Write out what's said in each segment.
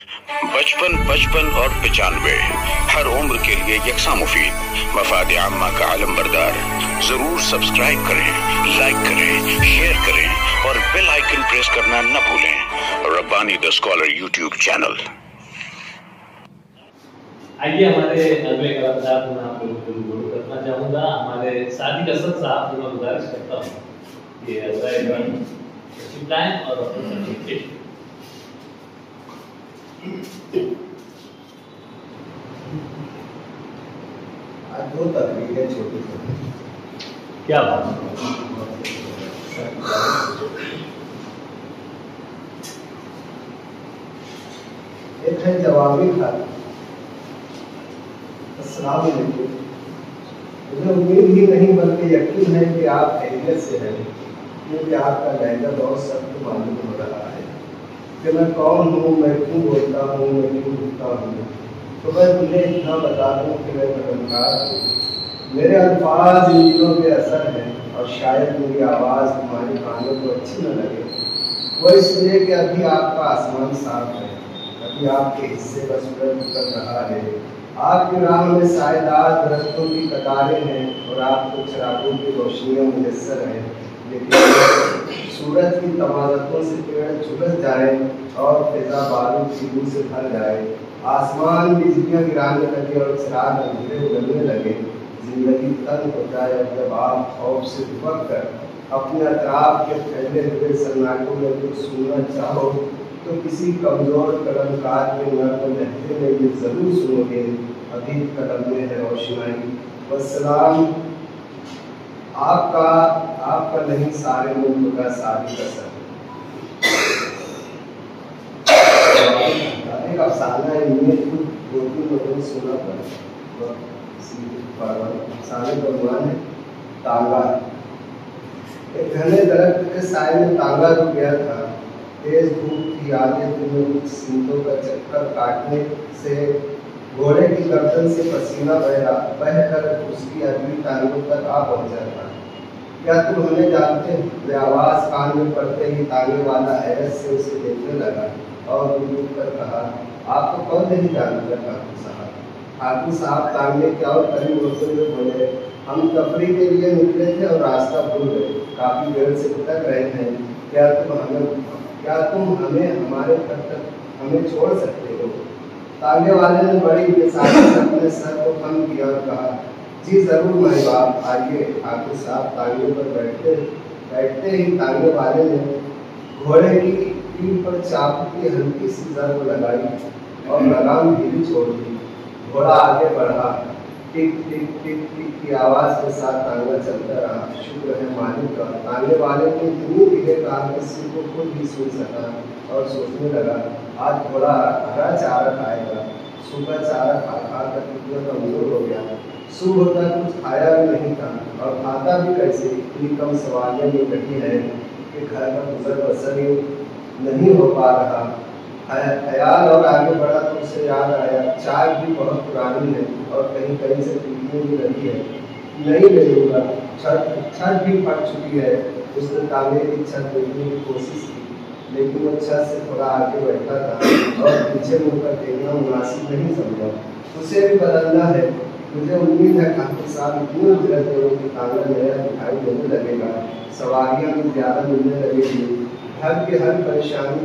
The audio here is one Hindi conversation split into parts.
55, 55 और 95 हर उम्र के लिए यकसा मुफीद। मफाद आम्मा का आलम बरदार। जरूर सब्सक्राइब करें, लाइक करें, शेयर करें और बेल आइकन प्रेस करना न भूलें। Rabbani the scholar YouTube channel. आइए हमारे नज़्मे कलाम में आप लोगों को गुरु करना चाहूँगा। हमारे सादिक असद साहब को मैं गुजारिश करता हूँ कि चिपकाएं और अपने सर्टिफिकेट आज दो तकरीरें छोटी छोटी। क्या बात एक है जवाबी खात। अस्सलाम वालेकुम। मुझे उम्मीद ही नहीं बल्कि यकीन है कि आप खैरियत से हैं, क्योंकि आपका लहजा बहुत सख्त मालूम हो रहा है कि मैं कौन हूँ, मैं क्यों बोलता हूँ, मैं क्यों लिखता हूँ। तो मैं तुम्हें इतना बता दूँ कि मैं कलमकार हूँ। मेरे अल्फाज इन दिलों पे असर है और शायद मेरी आवाज़ तुम्हारे कानों को अच्छी न लगे। वो इसलिए कि अभी आपका आसमान साफ है, अभी आपके हिस्से का सूरज उतर रहा है, आपकी राह में सायेदार दरख्तों की कतारें हैं और आपको चिरागों की रोशनियाँ मुयस्सर हैं। लेकिन सूरज की तमाज़तों से पेड़ झुलस जाए और फिजा बारूद की लू से भर जाए, आसमान बिजलियाँ गिराने लगे और चिराग अंधेरे उगलने लगे, जिंदगी तंग हो जाए और जब आप खौफ से दुबक कर अपने अतराफ के फैले हुए सन्नाटों में कुछ सुनना चाहो तो किसी कमजोर कलमकार के नर्म लहजे में ये जरूर सुनोगे, अभी कलम में है रोशनाई। वस्सलाम। आपका नहीं सारे मुल्क का सारी कसर। एक अफसाना है, इनमें दो तीन लोगों ने सुना पर सारे भगवान है। तांगा। एक घने दरख्त के साए में तांगा रुक गया था। तेज धूप की आगे तुम्हें सींटों का चक्कर काटने से घोड़े की गर्दन से पसीना बहकर उसकी अगली टांगों तक आ पहुंचा था। क्या तुम हमें जानते हो? वे आवाज कान में पड़ते ही तांगे वाला हैरत से उसे देखने लगा और रुक कर कहा, आपको कौन नहीं जानता ठाकुर साहब? ठाकुर साहब तांगे क्या और करीब होते हुए बोले, हम तफरी के लिए निकले थे और रास्ता भूल गए, काफी देर से भटक रहे हैं। क्या तुम हमें हमारे घर तक हमें छोड़ सकते हो? तांगे वाले ने बड़ी बेसारी से अपने सर को कम किया और कहा, जी जरूर मेरे बाप, आइए। ठाकुर साहब तांगे पर बैठते ही तांगे वाले ने घोड़े की पीठ पर चाकू की हल्की सी जर्ब लगाई और लगाम ढीली छोड़ दी। घोड़ा आगे बढ़ा। टिक टिक टिक टिक की आवाज के साथ तांगा चलता रहा। शुक्र है मालिक का। तांगे वाले ने इतनी धीरे कहा कि सिर को खुद ही सुन सका और सोचने लगा, आज घोड़ा हरा चारा खाएगा। सुबह चारा खा खा कर कितना कमजोर हो गया। सुबह होता कुछ खाया भी नहीं था और खाता भी कैसे? इतनी कम सवालियाँ में कटी है कि घर का गुजर बसर ही नहीं हो पा रहा। ख्याल और आगे बढ़ा तो उसे याद आया, चाय भी बहुत पुरानी है और कहीं कहीं से टूटने भी लगी है, नहीं ले लूँगा। छत भी फट चुकी है। उसने तांगे की छत देखने की कोशिश की, लेकिन वो छत से थोड़ा आगे बैठा था और पीछे मुड़कर देखना मुनासिब नहीं समझा। उसे भी बदलना है। मुझे उम्मीद है ठाकुर साहब इतनी उजरत है कि तांगा नया दिखाई देने लगेगा, सवारियाँ भी ज़्यादा मिलने लगेगी, घर की हर परेशानी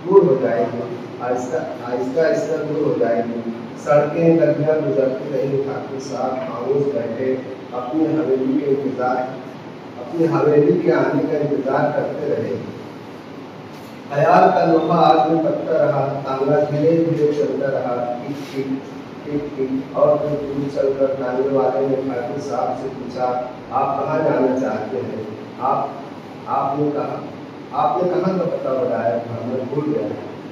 दूर हो जाएगी, आहिस्ता आहिस्ता दूर हो जाएगी। सड़कें गलियाँ गुजरती रही। ठाकुर साहब खामोश बैठे अपनी हवेली के आने का इंतजार करते रहे। ख्याल का लोहा आग में पकता रहा। तांगा धीरे धीरे चलता रहा। टिक टिक टिक टिक। और फिर दूर चलकर तांगे वाले ने ठाकुर साहब से पूछा, आप कहाँ जाना चाहते हैं? आपने कहाँ का पता बताया था? मैं भूल गया।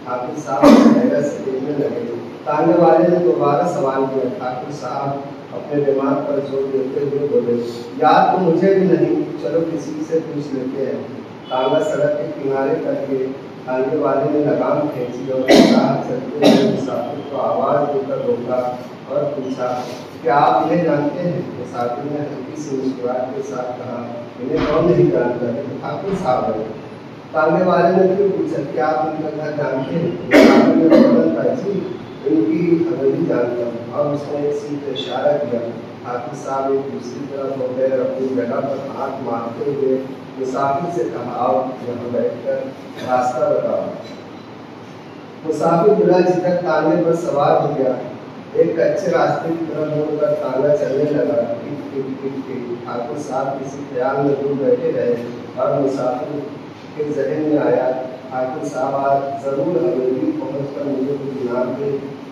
ठाकुर साहब हैरत से देखने लगे। तांगे वाले ने दोबारा सवाल किया। ठाकुर साहब अपने दिमाग पर जोर देते हुए बोले, याद तो मुझे भी नहीं, चलो किसी से पूछ लेते हैं। तांगा सड़क के किनारे करके तांगे वाले ने लगाम खींची और चलते हुए मुसाफिर को आवाज़ देकर रोका और पूछा, क्या आप इन्हें जानते हैं? मुसाफिर ने हल्की सी मुस्कुराहट के साथ कहा, इन्हें कौन नहीं जानता है, ठाकुर साहब है। तांगे वाले ने फिर पूछा, क्या आप उनका घर जानते हैं? मुसाफिर ने फौरन जानता हूँ। और उसने एक सीट पे इशारा किया। हाफिज साहब एक दूसरी तरफ हो गए, अपनी जगह पर हाथ मारते हुए मुसाफिर से कहा, आओ यहाँ बैठकर रास्ता बताओ। मुसाफिर बिना झिझक तांगे पर सवार हो गया। एक कच्चे रास्ते की तरफ मुड़कर तांगा चलने लगा। टिक टिक टिक टिक। हाफिज साहब किसी ख्याल में दूर बैठे रहे और मुसाफिर के जहन में आया, हाफिज साहब आज जरूर हवेली पहुँचकर मुझे कुछ इनाम के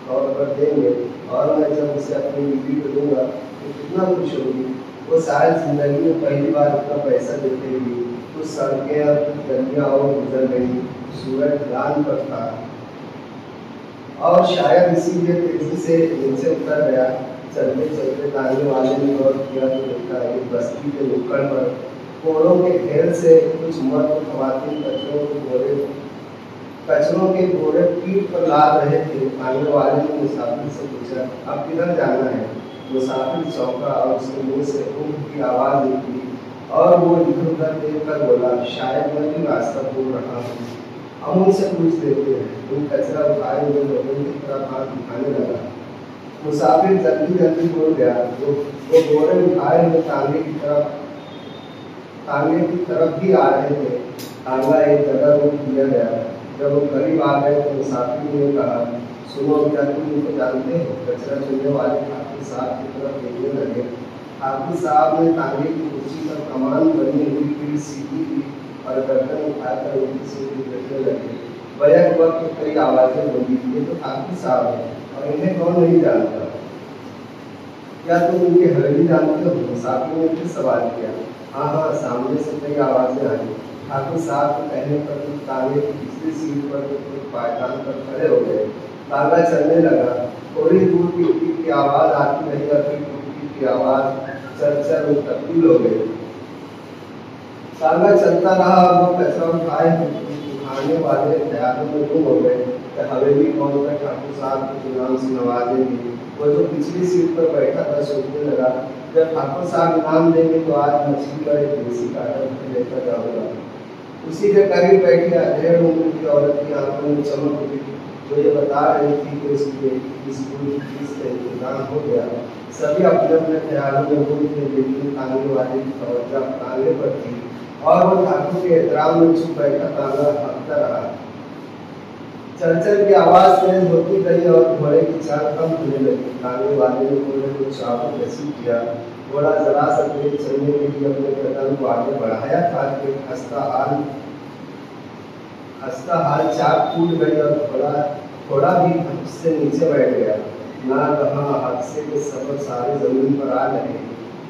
तौर पर देंगे और मैं जब उसे अपनी बीवी को दूंगा तो कितना खुश होगी। वो शायद जिंदगी में पहली बार इतना पैसा देखेगी। कुछ सड़कें और कुछ गलियाँ और गुजर गई। सूरज ढलान पर था और शायद इसीलिए तेजी से नीचे उतर गया। चलते चलते तांगे वाले ने गौर किया तो देखा एक बस्ती के नुक्कड़ पर कोड़ों के घेर से कुछ मर्द खवातीन कचरों के बोरे पीठ पर लाद रहे थे। तांगे वाले ने मुसाफिर से पूछा, अब किधर जाना है? मुसाफिर चौंका और उसके मुंह से ऊँट की आवाज़ निकली और वो इधर उधर देख कर बोला, शायद मैं भी रास्ता भूल रहा हूँ। हम उनसे पूछ लेते हैं। उन कचरा उठाए हुए लोगों की तरफ हाथ दिखाने लगा। मुसाफिर जल्दी जल्दी बोल गया, वो बोरे उठाए हुए तांगे की तरफ भी आ रहे थे। तांगा एक जगह रोक दिया गया। जब वो करीब आ गए तो मुसाफिर ने कहा, सुनो, क्या तुम उनको जानते हो? कचरा चुनने वाले हाफिज साहब की तरफ देखने लगे। हाफिज साहब ने तांगे की कुर्सी पर कमान बनी हुई पीठ सीधी की और गर्दन उठाकर उनकी सीट बैठने लगे। बैक वक्त कई आवाजें बोली, ये तो हाफिज साहब है और इन्हें कौन नहीं जानता? क्या तुम उनकी हवेली जानते हो? मुसाफिर ने फिर सवाल किया। हाँ, सामने से कई आवाजें आई। हाफिज साहब के कहने पर कुछ तांगे की पिछली सीट पर कुछ पायदान पर खड़े हो गए। तांगा चलने लगा। थोड़ी दूर टिक की आवाज आती रही और फिर टुक की आवाज चल में तब्दील हो गई। तांगा चलता रहा और वो कचरा उठाने वाले ख्यालों में गुम हो गए कि हवेली पहुंचकर ठाकुर साहब के इनाम से नवाजेंगे। वो जो पिछली सीट पर बैठा था सोचने लगा, जब ठाकुर साहब इनाम देंगे तो आज मछली का एक देसी काटा लेकर जाऊंगा। उसी के करीब बैठी 1.5 उम्र की औरत की आंखों में चमक उठी, जो ये बता रही थी कि उसकी बेटी की स्कूल की फीस का इंतजाम हो गया। सभी अपने अपने ख्यालों में गुम थे, लेकिन तांगे वाले की तवज्जो तांगे पर थी और वो ठाकुर के एहतराम में चुप बैठा तांगा हकता रहा। चल की आवाज तेज होती गई और घोड़े की चाल कम होने लगी। तांगे वाले ने घोड़े को चाबुक नसीब किया। घोड़ा जरा सा तेज चलने के लिए अपने कदम को आगे बढ़ाया था कि हंसता हाल चाक टूट गई और घोड़ा भी उससे नीचे बैठ गया। ना कहा हादसे के सबब सारे जमीन पर आ गए।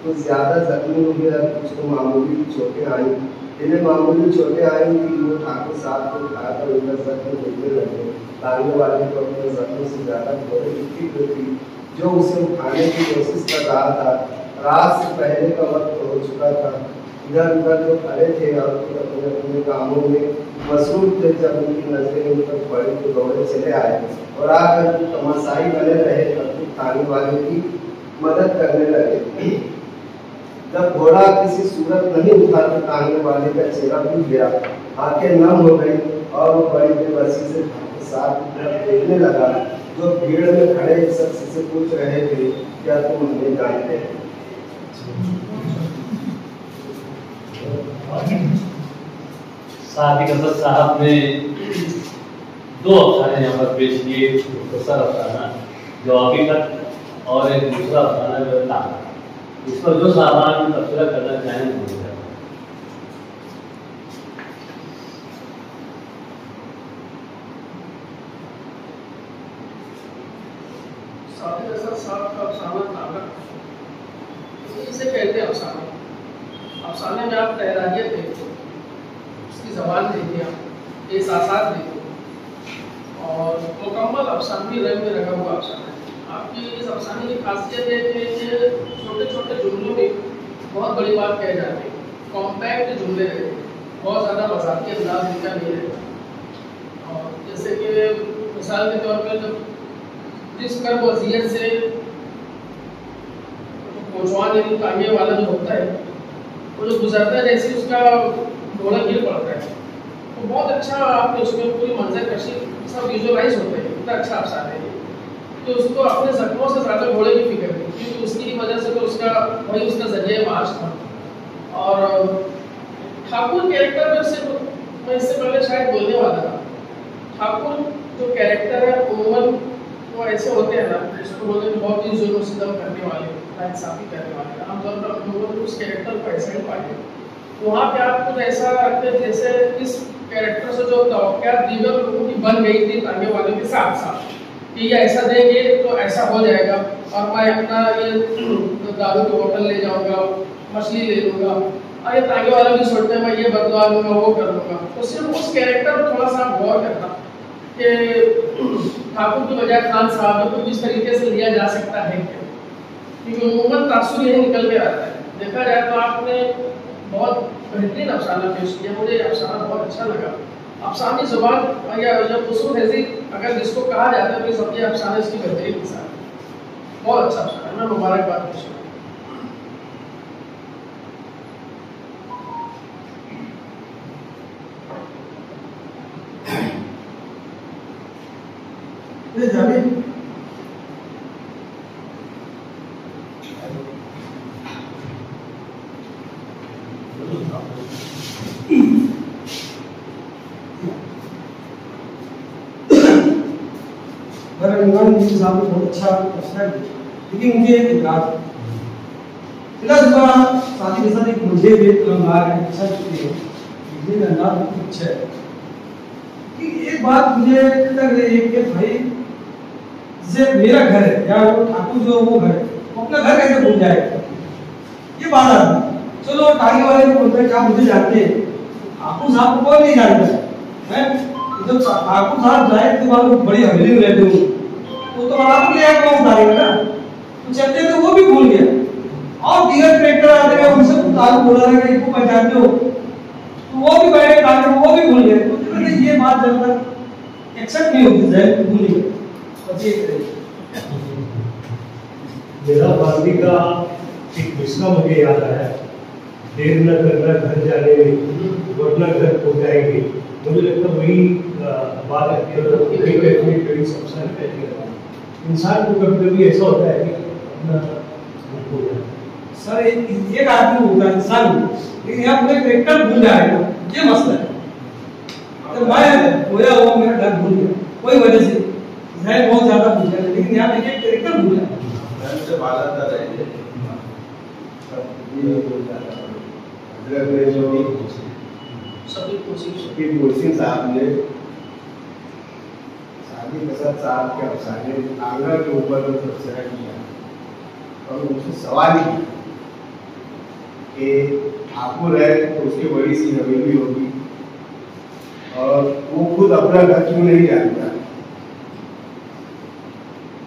कुछ ज्यादा जख्मी हुए और कुछ को मामूली चोटें आई। जिन्हें मामूली चोटें आई थी वो ठाकुर साहब को उठाकर उनका जख्म देखने लगे। तांगे वाले को अपने जख्म से ज्यादा घोड़े की फिक्र थी जो उसे उठाने की कोशिश कर रहा था। रात से पहले का वक्त हो चुका था। इधर उधर जो खड़े थे और अपने अपने कामों में मसरूफ थे, जब उनकी नजरें उन पर पड़ी तो दौड़े चले आए और आकर तमाशाई बने रहे तब तांगे वाले की मदद करने लगे। जब घोड़ा किसी सूरत नहीं उठा तो तांगे वाले का चेहरा भूल गया, आंखें नम हो गई और वो बड़ी बेबसी से ठाकुर साहब की तरफ देखने लगा, जो भीड़ में खड़े शख्स से पूछ रहे थे, क्या तुम हमें जानते हैं? साथ ही कसरत साहब ने 2 अफसाने यहाँ पर पेश किए। मुख्तसर अफसाना जो हकीकत और एक दूसरा अफसाना जो तांगा। इस पर जो साहबान तबसरा करना चाहें वो साहब का अफसाना तांगा, इसे कहते हैं अफसाना। अफसाने में आप तहरारियत देखो, उसकी ज़बान देखिए, आप एहसासात देखो और मुकम्मल अफसानवी रंग में रखा हुआ अफसाना है। आपकी इस अफसाने की खासियत है कि छोटे छोटे जुमलों में बहुत बड़ी बात कह जाती है। कॉम्पैक्ट जुमले रहते हैं, बहुत ज़्यादा मजाकी अंदाज इनका नहीं रहता। और जैसे कि मिसाल के तौर पर जब जिस कर वज़ीयत से नौजवान यानी तांगे वाला जो होता है वो जो गुजरता है, जैसे उसका घोड़ा गिर पड़ता है, तो बहुत अच्छा आपने उसमें पूरी मंजर कशी सब विजुअलाइज होते हैं। इतना अच्छा अफसाना है। कि उसको अपने जख्मों से ज़्यादा घोड़े की फिक्र थी, क्योंकि उसकी वजह से तो वही उसका जरिए मार्च था। और ठाकुर कैरेक्टर में सिर्फ मैं इससे पहले शायद बोलने वाला था, ठाकुर जो कैरेक्टर है उमूमन वो ऐसे होते हैं ना, जिसको बोलते हैं बहुत ही जुल्म सितम करने वाले, नाइंसाफी करने वाले, आमतौर पर लोगों उस कैरेक्टर को ऐसा ही पाते हैं। वहाँ पे आप कुछ ऐसा रखते जैसे इस कैरेक्टर से जो तवक्कुआत दीगर लोगों की बन गई थी तांगे वाले के साथ साथ, कि ये ऐसा देंगे तो ऐसा हो जाएगा, और मैं अपना ये दारू की बोतल ले जाऊँगा, मछली ले लूँगा, और ये तांगे वाला भी सोचते हैं मैं ये बदलवा लूँगा, वो कर लूँगा। तो सिर्फ उस कैरेक्टर पर थोड़ा सा गौर करना कि ठाकुर की बजाय खान साहब को किस तरीके से लिया जा सकता है क्या, क्योंकि उम्मन तासुर यही निकल के आता है। देखा जाए तो आपने बहुत बेहतरीन अफसाना पेश किया, मुझे अफसाना बहुत अच्छा लगा। अफसानी ज़ुबान या उसूल हैज़ी अगर जिसको कहा जाता है तो सबके अफसाने इसकी बेहतरीन मिसाल है, बहुत अच्छा अफसाना है, मैं मुबारकबाद पेश करूँ। साहब बहुत अच्छा प्रश्न है, लेकिन मुझे एक बात साथ ही साथ एक मुझे भी अच्छा मुझे अंदाज कुछ है कि एक बात मुझे लग रही है कि भाई जैसे मेरा घर है या वो ठाकुर जो वो घर है, वो अपना घर कैसे भूल जाएगा, ये बात आती है। चलो टांगे वाले को बोलते हैं क्या मुझे जानते हैं, ठाकुर साहब को कोई नहीं जानता है। जब ठाकुर साहब जाए तो वहाँ बड़ी हवेली में रहते हो तो आपको ले आकर उतारेगा ना, तो चलते तो वो भी भूल गया। और दीगर ट्रैक्टर आते हैं उनसे तालु बोला रहा है इसको पहचानते हो, तो वो भी बैठे ताकि वो भी भूल गए। तो ये बात जब तक एक्सेप्ट नहीं होती जहन भूल गए। मेरा बांदी का एक किस्सा मुझे याद आया, देर न करना घर जाने में वरना घर खो जाएंगे। मुझे लगता वही बात है इंसान को कभी कभी ऐसा होता है कि अपना खो जाए। सर एक आदमी होता है इंसान, लेकिन यहाँ पूरे कैरेक्टर भूल जाएगा, ये मसला है। तो मैं खोया हुआ मेरा घर भूल गया कोई वजह से, मैं बहुत ज्यादा भूल गया, लेकिन यहाँ एक कैरेक्टर भूल गया। साहब ने शादी प्रसाद साहब के अफसाने आंगन के ऊपर तबसरा किया और उनसे सवाल किया कि ठाकुर है तो उसकी बड़ी सी हवेली होगी और वो खुद अपना घर क्यों नहीं जानता,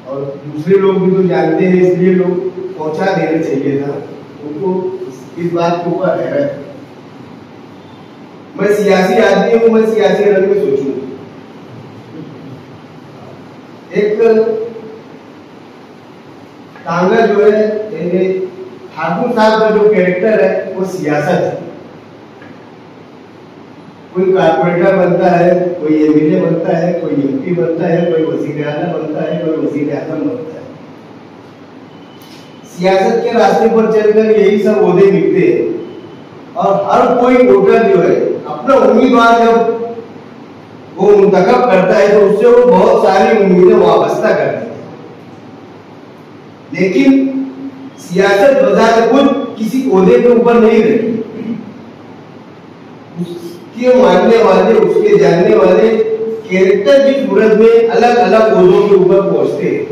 और दूसरे लोग भी तो जानते हैं इसलिए लोग पहुंचा देना चाहिए था उनको। इस बात के ऊपर हैरत, मैं सियासी आदमी हूं, मैं सियासी रंग में सोचूं। एक टांगा जो है ठाकुर साहब का जो कैरेक्टर है वो सियासत है। कोई कारपोरेटर बनता है, कोई एमएलए बनता है, कोई एमपी बनता है, कोई वजीर आला बनता है, कोई वजीर आजम बनता है। सियासत के रास्ते पर चलकर यही सब ओहदे मिलते हैं और हर कोई वोटर जो है अपना उम्मीदवार जब वो मुंतखब करता है तो उससे वो बहुत सारी उम्मीदें वाबस्ता करते हैं, लेकिन सियासत बजाय खुद किसी ओहदे के ऊपर नहीं रहती। उसके मानने वाले, उसके जानने वाले कैरेक्टर की सूरत में अलग अलग ओहदों के ऊपर पहुंचते हैं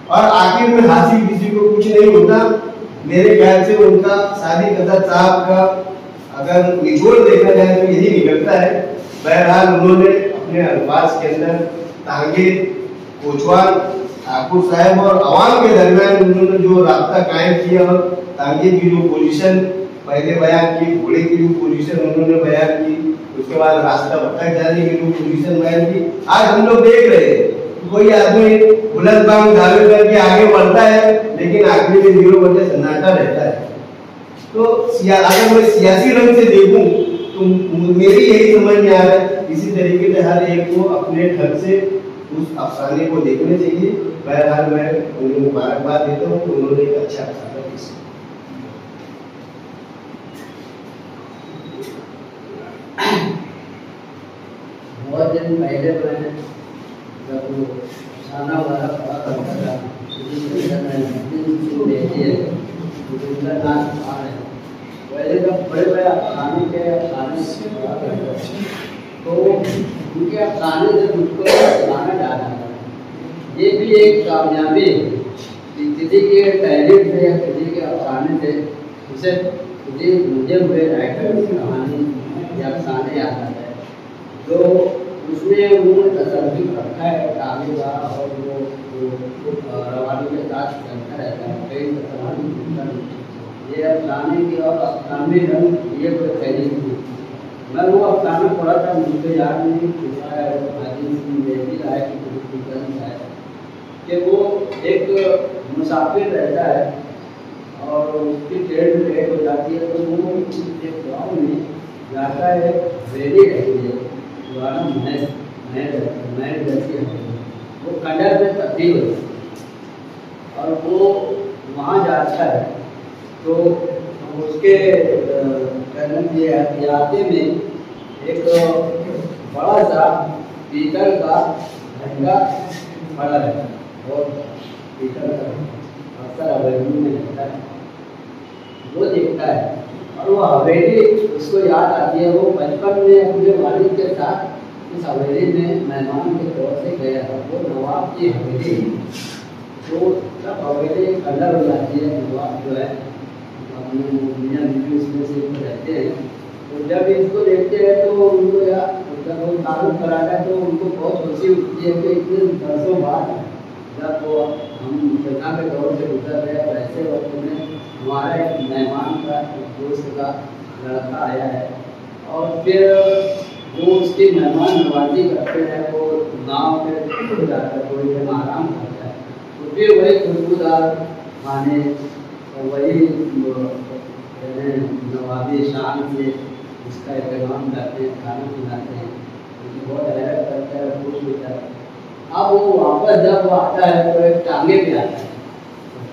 और आखिर में हासिल किसी को कुछ नहीं होता। मेरे ख्याल से उनका सादी कदर साहब का अगर निचोड़ देखा जाए तो यही निकलता है। बहरहाल उन्होंने अपने अल्फाज के अंदर तांगे, कोचवान, ठाकुर साहब और अवाम के दरमियान उन्होंने जो रास्ता कायम किया और तांगे की जो पोजीशन पहले बयान की, घोड़े की जो पोजीशन उन्होंने बयान की, उसके बाद रास्ता भटक जाने की जो पोजीशन बयान की, आज हम लोग देख रहे हैं कोई आदमी बुलंद बांग दावे करके आगे बढ़ता है लेकिन आखिरी में 0 सन्नाटा रहता है। तो अगर मैं सियासी रंग से देखूं तो मेरी यही समझ में आ रहा है, इसी तरीके से हर एक को अपने ढंग से उस अफसाने को देखने चाहिए। बहरहाल मैं उन्हें मुबारकबाद देता हूँ, उन्होंने एक अच्छा अफसाना पेश किया। बहुत दिन पहले मैं जब वो अफसाना वाला पढ़ा करता था, उनका नाम पहले जब बड़े बड़े अफसाने से पढ़ा करता था, तो उनके अफसाने से मुझको अफसाना डाला। ये भी एक कामयाबी है कि किसी के तहरीर से या किसी के अफसाने से उसे मुझे हुए राइटर की कहानी या अफसाने आता है, जो उसमें उन्होंने तसल्लुक रखा है आगे का, और वो रवानी के साथ चलता रहता है। कई तसल्लुक ये अफसाने की और अफसाने रंग ये कोई पहली थी। मैं वो अफसाना पढ़ा था, मुझे याद नहीं किसका है, है कि वो एक मुसाफिर रहता है और उसकी ट्रेन लेट हो जाती है, तो वो एक गाँव में जाता है, रेडी रहती है, पुराना महल रहती है, वो खंडर में तब्दील होती है और वो वहाँ जाता है। तो उसके याते में एक बड़ा सा पीतल का घंटा पड़ा रहता है और पीतल का अक्सर हवेली में रहता है, वो देखता है और वो हवेली उसको याद आती है। वो बचपन में अपने वालिद के साथ इस हवेली में मेहमान के तौर से गया था। वो नवाब की हवेली, तो जब हवेली खंडर हो जाती है, नवाब जो है अपने मियाँ बीवी उसमें से रहते हैं, तो जब इसको देखते हैं तो उनको जब वो तारुफ कराता है तो उनको बहुत खुशी होती है कि इतने बरसों बाद जब वो हम जगह के दौर से गुजर रहे हैं, ऐसे वक्त में हमारा एक मेहमान का, एक दोस्त का लड़का आया है, और फिर वो उसकी मेहमान नवाजी करते हैं। वो गाँव में जाकर थोड़ी देर आराम करता है, तो फिर वही खुशबूदार खाने और वही नवाबी शान से उसका एहतराम करते हैं, खाना खिलाते हैं, उनको बहुत हैरत करता है, खुश होता है। अब वो वापस जब वो आता है तो एक टांगे पे आता है,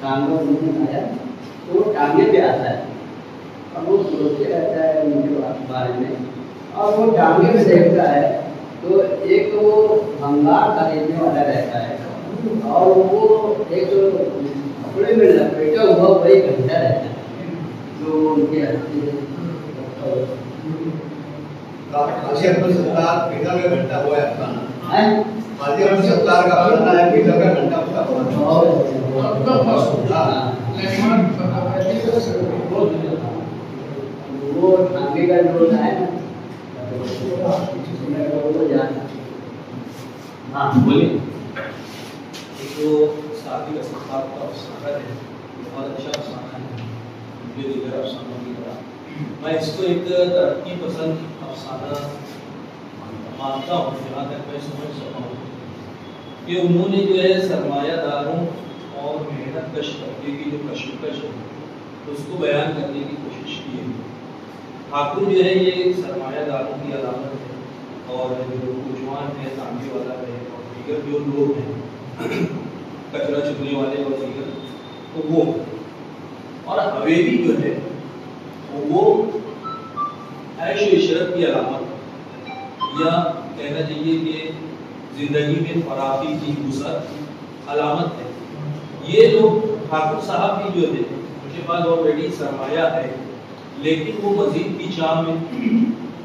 टांगों में आया तो वो टांगे पे आता है और वो सोचते रहता है उनके बारे में, और वो टांगे में देखता है तो एक वो भंगार खरीदने वाला रहता है और वो एक कपड़े में लपेटा हुआ वही घंटा रहता है जो उनके काजी अब्दुल सत्तार पीतल का घंटा हुआ है हैं। काजी अब्दुल सत्तार का अपना है पीतल का घंटा वो आगे का जो है ना, हाँ बोलिए। तो शादी का सत्तार का अफसाना है, बहुत अच्छा अफसाना है, मुझे दीगर अफसानों की तरह मैं इसको एक तरक्की पसंद अफसाना मानता हूँ, जहाँ तक मैं समझ सका हूँ कि उन्होंने जो है सरमायादारों और मेहनत कश तबके की जो कशमकश है उसको बयान करने की कोशिश की है। ठाकुर जो है ये सरमायादारों की अलामत है, और जो नौजवान है, तांगे वाला है, और दीगर जो लोग हैं कचरा चुगने वाले और दीगर, तो वो और हवेली जो है वो ऐश इशरत की अलामत, या कहना चाहिए कि जिंदगी में फराखी की गुजर अलामत है। ये लोग ठाकुर साहब भी जो है उनके पास ऑलरेडी सरमाया है, लेकिन वो मजीद की चाह में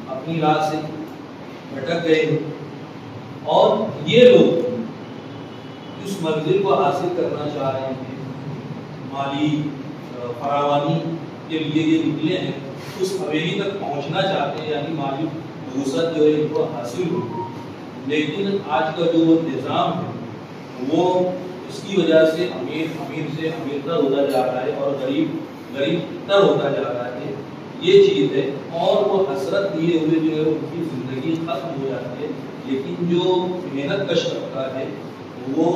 अपनी राह से भटक गए हैं और ये लोग उस मंजिल को हासिल करना चाह रहे हैं, माली फरावानी के लिए ये निकले हैं, उस हवेली तक पहुंचना चाहते हैं, यानी माली वसअत जो है इनको हासिल हो। लेकिन आज का जो निज़ाम है वो इसकी वजह से अमीर से अमीरतर होता जा रहा है और गरीबतर होता जा रहा है, ये चीज़ है। और वो हसरत लिए हुए जो है उनकी ज़िंदगी खत्म हो जाती है, लेकिन जो मेहनत कश तबका है वो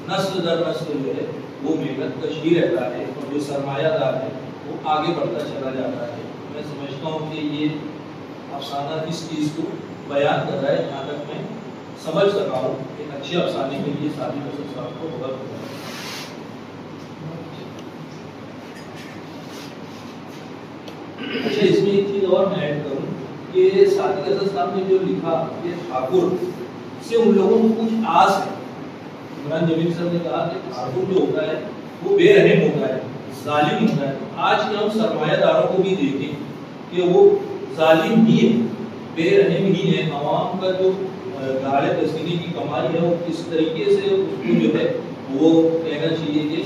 नस्ल दर नस्ल जो है वो मेहनत कश ही रहता है, और जो सरमायादार है वो आगे बढ़ता चला जाता है। मैं समझता हूँ कि ये अफसाना इस चीज़ को बयान कर रहा है, जहाँ तक मैं समझ सका हूँ एक अच्छे अफसाने के लिए शादी का संस्कार को बहुत अच्छा। इसमें एक चीज और मैं ऐड करूँ कि शादी का संस्कार में जो लिखा कि ठाकुर से उन लोगों को कुछ आस है। इमरान जमील सर ने कहा कि ठाकुर जो होता है वो बेरहम होता है, जालिम होता है। आज के हम सरमायादारों को भी देखें कि वो जालिम ही है, बेरहम ही है। आवाम का जो गाड़े तस्कीनी की कमाई है वो किस तरीके से उसको जो है वो कहना चाहिए कि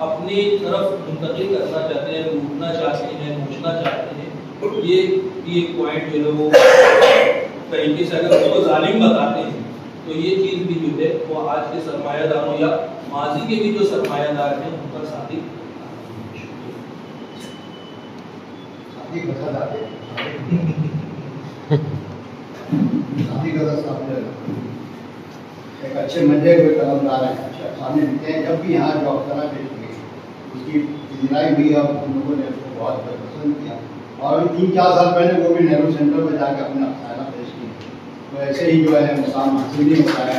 अपनी तरफ मुंतकिल करना चाहते हैं, लूटना चाहते हैं, नोचना चाहते हैं। ये भी एक पॉइंट जो है वो तरीके से अगर उसको जालिम बताते हैं तो ये चीज़ भी जो है वो आज के सरमायादारों या माजी के भी जो सरमायादार हैं उनका शादी एक अच्छे मंजे हुए कलमदार हैं, अच्छे अफसाने लिखते हैं। जब भी यहाँ जो अफसाना पेश हुई उसकी इजराई हुई और उन लोगों ने उसको बहुत पसंद किया। और 3-4 साल पहले वो भी नेहरू सेंटर में जाकर अपना अफसाना पेश किया। तो ऐसे ही जो है मुकाम हासिल नहीं होता है।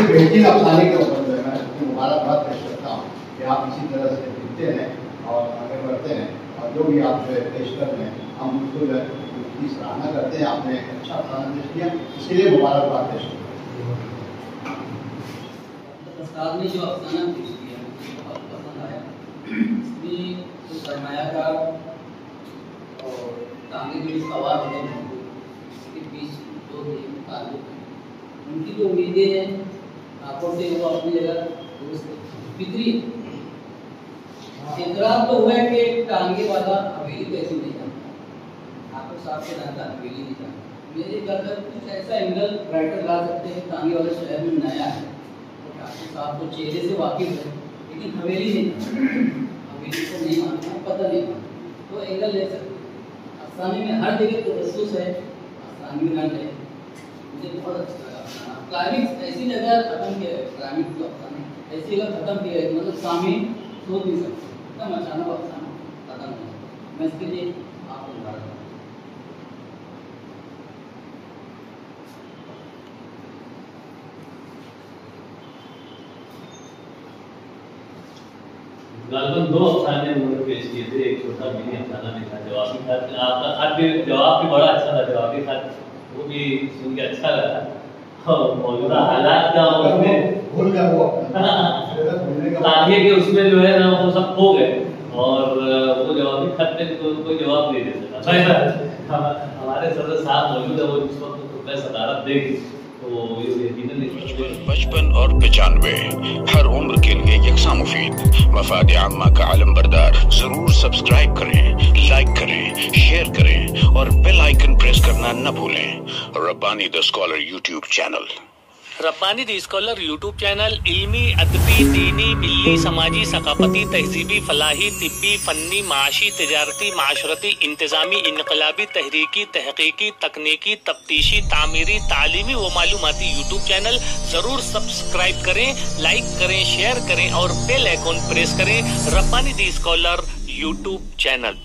बेहतरीन अफसाने के ऊपर जो है मैं उसकी मुबारकबाद पेश करता हूँ कि आप इसी तरह से लिखते हैं और आगे बढ़ते हैं और जो भी आप जो है पेश कर रहे हैं हम उसको जो है उसकी सराहना करते हैं। आपने एक अच्छा अफसाना पेश किया, इसके लिए मुबारकबाद पेश करते हैं। उस्ताद ने जो अफसाना पेश किया मुझे बहुत पसंद आया। इसमें जो सरमायाकार और तांगे में जो सवाल होते हैं उसके बीच जो ताल्लुक है, उनकी जो उम्मीदें हैं ठाकुर से वो अपनी जगह दुरुस्त फिक्री इतराज तो हुआ है कि टांगे वाला हवेली कैसे नहीं जाता, ठाकुर साहब के दादा हवेली नहीं जाता। मेरे घर पर कुछ ऐसा एंगल राइटर ला सकते हैं टांगे वाले शहर में नया है, ठाकुर साहब को चेहरे से वाकिफ है लेकिन हवेली नहीं जाता, हवेली को नहीं मानता, पता नहीं मानता, तो एंगल ले सकते। अफसाने में हर जगह तजस्सुस है, अफसाने में है, मुझे बहुत अच्छा लगा। क्लाइमेक्स ऐसी जगह खत्म किया है, क्लाइमेक्स जो अफसाने ऐसी जगह खत्म किया है मतलब सामने सोच नहीं सकते, एकदम अचानक अफसाना खत्म हो जाता। मैं इसके लिए आपको मुबारक। गालबन 2 अफसाने उन्होंने पेश किए थे। एक छोटा मिनी अफसाना भी था, जवाबी खत। आपका खत भी जवाब भी बड़ा अच्छा था, जवाबी खत वो भी सुन के अच्छा लगा। और मौजूदा हालात का उसमें भूल गया वो आगे के उसमें जो है ना वो सब खो गए और वो जवाबी खत में कोई जवाब नहीं दे सका। हमारे सदर साहब मौजूद है, वो इस वक्त मैं सदारत देंगे तो ये 55 और 95 हर उम्र के लिए यकसा मुफीद। मफाद आम्मा का आलम बरदार। जरूर सब्सक्राइब करें, लाइक करें, शेयर करें और बेल आइकन प्रेस करना न भूलें। Rabbani the scholar YouTube channel. Rabbani the scholar YouTube channel इल्मी, अदबी, दीनी, मिल्ली, समाजी, सकाफती, तहजीबी, फलाही, तिब्बी, फन्नी, माशी, तिजारती, माशरती, इंतजामी, इनकलाबी, तहरीकी, तहकीकी, तकनीकी, तफ्तीशी, तामीरी, तालीमी व मालूमाती यूट्यूब चैनल जरूर सब्सक्राइब करें, लाइक करें, शेयर करें और बेल आइकन प्रेस करें। Rabbani the scholar YouTube channel.